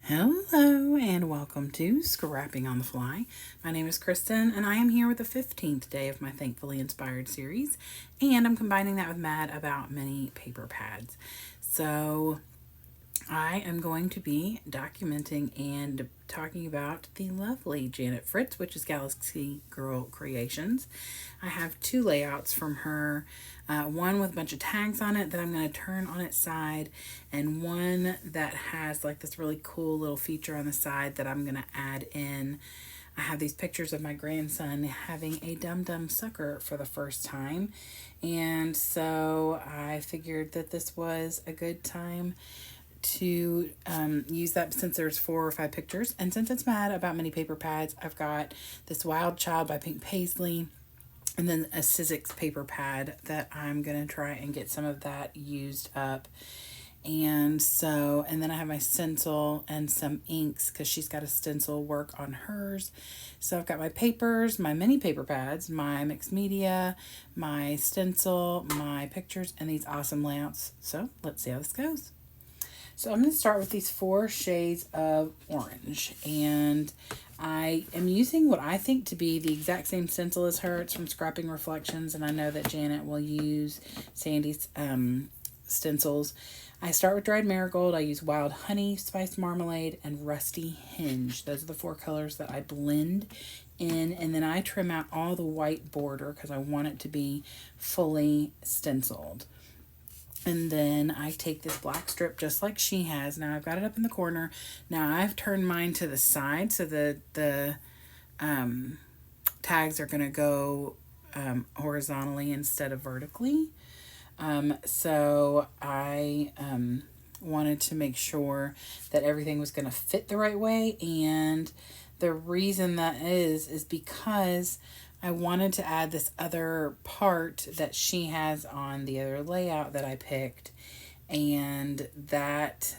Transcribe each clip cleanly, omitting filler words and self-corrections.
Hello and welcome to Scrapping on the Fly. My name is Kristen and I am here with the 15th day of my Thankfully Inspired series, and I'm combining that with Mad About Mini Paper Pads. So I am going to be documenting and talking about the lovely Janet Fritz, which is Galaxy Girl Creations. I have two layouts from her, one with a bunch of tags on it that I'm going to turn on its side, and one that has like this really cool little feature on the side that I'm going to add in. I have these pictures of my grandson having a dum dum sucker for the first time, and so I figured that this was a good time to use that since there's 4 or 5 pictures. And since it's Mad About Mini Paper Pads, I've got this Wild Child by Pink Paisley and then a Sizzix paper pad that I'm going to try and get some of that used up. And then I have my stencil and some inks because she's got a stencil work on hers. So I've got my papers, my mini paper pads, my mixed media, my stencil, my pictures, and these awesome layouts. So let's see how this goes. So I'm going to start with these 4 shades of orange, and I am using what I think to be the exact same stencil as her. It's from Scrapping Reflections, and I know that Janet will use Sandie's stencils. I start with dried marigold. I use wild honey, spiced marmalade, and rusty hinge. Those are the 4 colors that I blend in, and then I trim out all the white border because I want it to be fully stenciled. And then I take this black strip just like she has. Now I've got it up in the corner. Now I've turned mine to the side so the tags are going to go horizontally instead of vertically. So I wanted to make sure that everything was going to fit the right way. And the reason that is because I wanted to add this other part that she has on the other layout that I picked, and that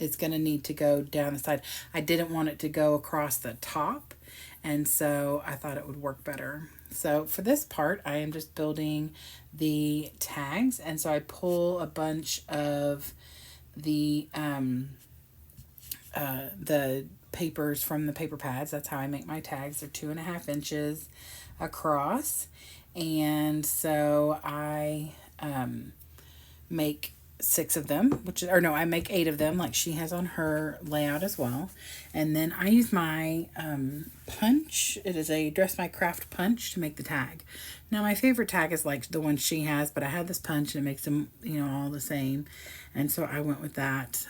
is going to need to go down the side. I didn't want it to go across the top, and so I thought it would work better. So for this part, I am just building the tags, and so I pull a bunch of the papers from the paper pads. That's how I make my tags. They're 2.5 inches across, and so I make 6 of them, I make 8 of them like she has on her layout as well. And then I use my punch. It is a Dress My Craft punch to make the tag. Now my favorite tag is like the one she has, but I had this punch and it makes them all the same, and so I went with that.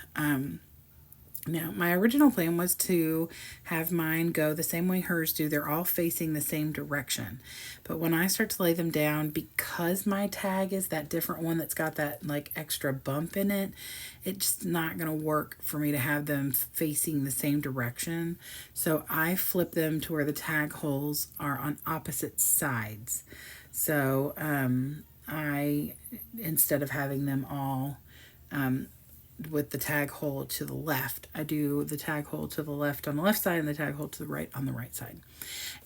Now, my original plan was to have mine go the same way hers do. They're all facing the same direction. But when I start to lay them down, because my tag is that different one that's got that like extra bump in it, it's just not going to work for me to have them facing the same direction. So I flip them to where the tag holes are on opposite sides. So I, instead of having them all with the tag hole to the left, I do the tag hole to the left on the left side and the tag hole to the right on the right side.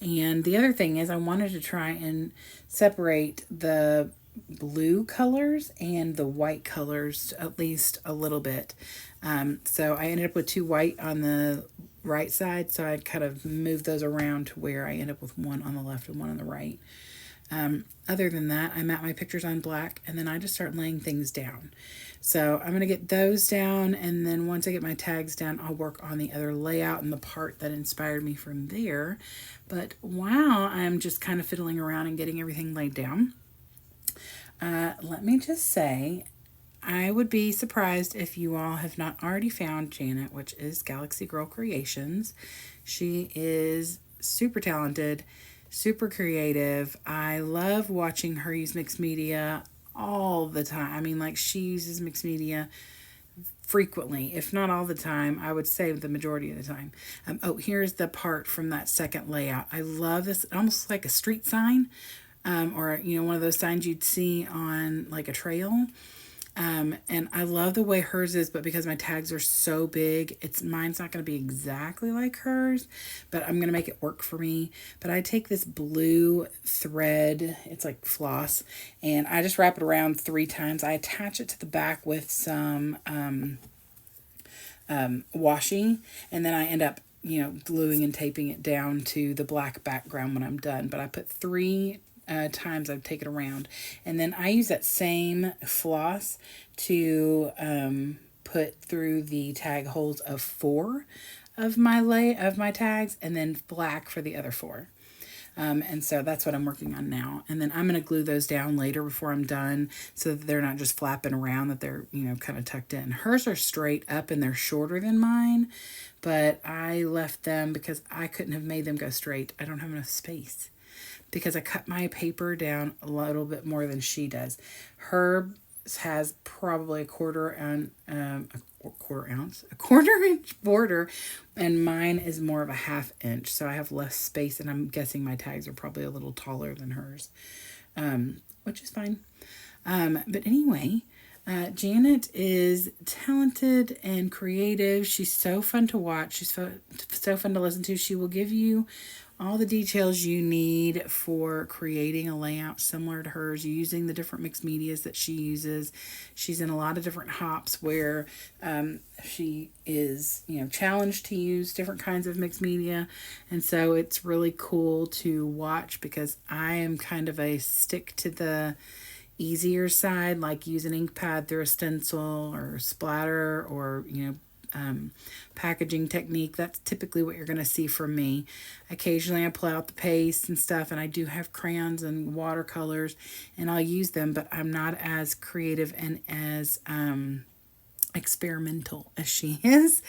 And the other thing is I wanted to try and separate the blue colors and the white colors at least a little bit. So I ended up with 2 white on the right side, so I kind of moved those around to where I end up with 1 on the left and 1 on the right. Other than that, I map my pictures on black, and then I just start laying things down. So I'm going to get those down, and then once I get my tags down, I'll work on the other layout and the part that inspired me from there. But while I'm just kind of fiddling around and getting everything laid down, let me just say, I would be surprised if you all have not already found Janet, which is Galaxy Girl Creations. She is super talented, super creative. I love watching her use mixed media all the time. I mean, like, she uses mixed media frequently, if not all the time. I would say the majority of the time. Here's the part from that second layout. I love this, almost like a street sign, or one of those signs you'd see on like a trail. And I love the way hers is, but because my tags are so big, mine's not going to be exactly like hers, but I'm going to make it work for me. But I take this blue thread, it's like floss, and I just wrap it around 3 times. I attach it to the back with some washi, and then I end up, gluing and taping it down to the black background when I'm done. But I put three times I've taken around, and then I use that same floss to put through the tag holes of four of my tags, and then black for the other four. And so that's what I'm working on now. And then I'm going to glue those down later before I'm done so that they're not just flapping around, that they're, kind of tucked in. Hers are straight up and they're shorter than mine, but I left them because I couldn't have made them go straight. I don't have enough space because I cut my paper down a little bit more than she does. Her has probably a quarter inch border, and mine is more of a half inch, so I have less space, and I'm guessing my tags are probably a little taller than hers, which is fine. But anyway, Janet is talented and creative. She's so fun to watch. She's so fun to listen to. She will give you all the details you need for creating a layout similar to hers, using the different mixed medias that she uses. She's in a lot of different hops where she is, challenged to use different kinds of mixed media. And so it's really cool to watch because I am kind of a stick to the easier side, like use an ink pad through a stencil or splatter or, packaging technique. That's typically what you're going to see from me. Occasionally I pull out the paste and stuff, and I do have crayons and watercolors, and I'll use them, but I'm not as creative and as experimental as she is.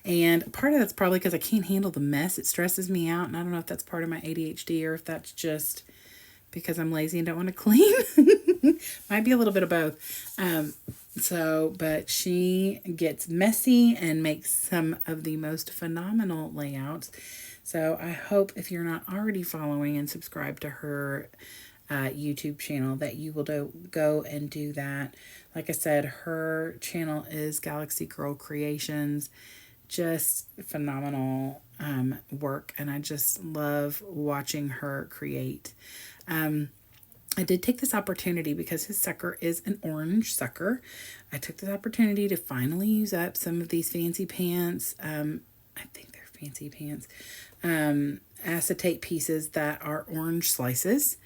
And part of that's probably because I can't handle the mess. It stresses me out, and I don't know if that's part of my ADHD or if that's just because I'm lazy and don't want to clean. Might be a little bit of both. But she gets messy and makes some of the most phenomenal layouts. So I hope if you're not already following and subscribed to her YouTube channel that you will go and do that. Like I said, her channel is Galaxy Girl Creations. Just phenomenal work, and I just love watching her create. I did take this opportunity because his sucker is an orange sucker. I took this opportunity to finally use up some of these fancy pants. I think they're fancy pants. Acetate pieces that are orange slices.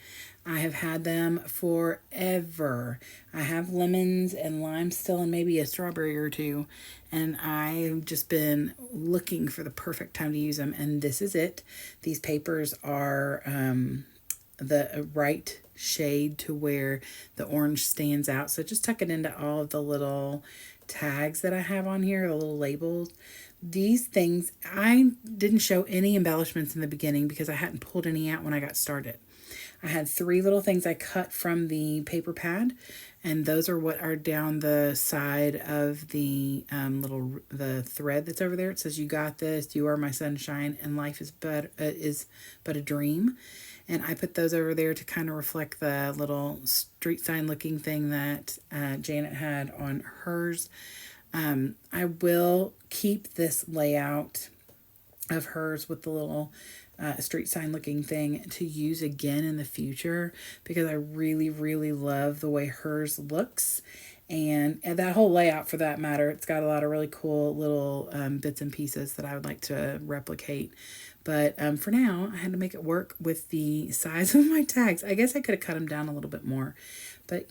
I have had them forever. I have lemons and lime still and maybe a strawberry or two. And I've just been looking for the perfect time to use them. And this is it. These papers are the right shade to where the orange stands out. So just tuck it into all of the little tags that I have on here, the little labels. These things, I didn't show any embellishments in the beginning because I hadn't pulled any out when I got started. I had 3 little things I cut from the paper pad, and those are what are down the side of the the thread that's over there. It says, "You got this, you are my sunshine, and life is but a dream." And I put those over there to kind of reflect the little street sign looking thing that Janet had on hers. I will keep this layout of hers with the little street sign looking thing to use again in the future because I really, really love the way hers looks. And that whole layout, for that matter, it's got a lot of really cool little bits and pieces that I would like to replicate. But for now, I had to make it work with the size of my tags. I guess I could have cut them down a little bit more. But,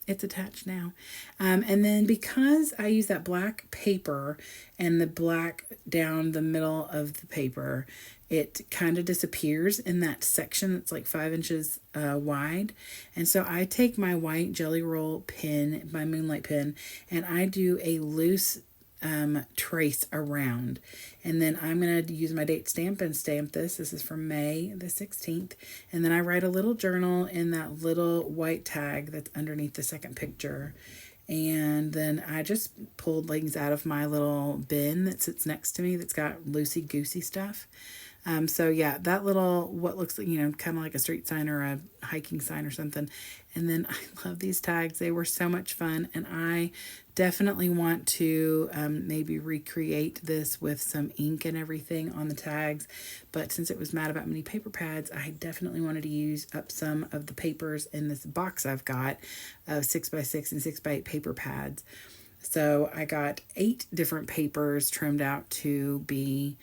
it's attached now. And then because I use that black paper and the black down the middle of the paper, it kind of disappears in that section that's like 5 inches wide. And so I take my white Jelly Roll pen, my Moonlight pen, and I do a loose trace around. And then I'm going to use my date stamp and stamp this. This is from May the 16th. And then I write a little journal in that little white tag that's underneath the second picture. And then I just pulled things out of my little bin that sits next to me that's got loosey-goosey stuff. So yeah, that little, what looks like, kind of like a street sign or a hiking sign or something. And then I love these tags. They were so much fun. And I definitely want to maybe recreate this with some ink and everything on the tags. But since it was mad about many paper pads, I definitely wanted to use up some of the papers in this box I've got of 6x6 and 6x8 paper pads. So I got 8 different papers trimmed out to be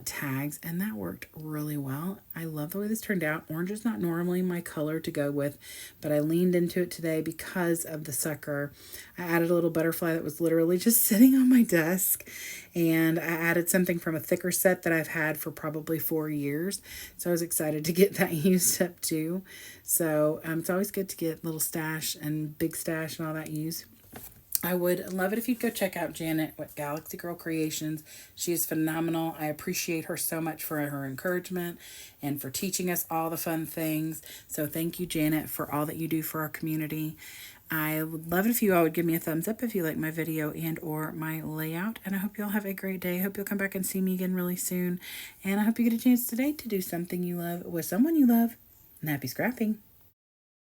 tags, and that worked really well. I love the way this turned out. Orange is not normally my color to go with, but I leaned into it today because of the sucker. I added a little butterfly that was literally just sitting on my desk, and I added something from a thicker set that I've had for probably 4 years. So I was excited to get that used up too. So it's always good to get little stash and big stash and all that used. I would love it if you'd go check out Janet with Galaxy Girl Creations. She is phenomenal. I appreciate her so much for her encouragement and for teaching us all the fun things. So thank you, Janet, for all that you do for our community. I would love it if you all would give me a thumbs up if you like my video and or my layout. And I hope you all have a great day. I hope you'll come back and see me again really soon. And I hope you get a chance today to do something you love with someone you love. And happy scrapping.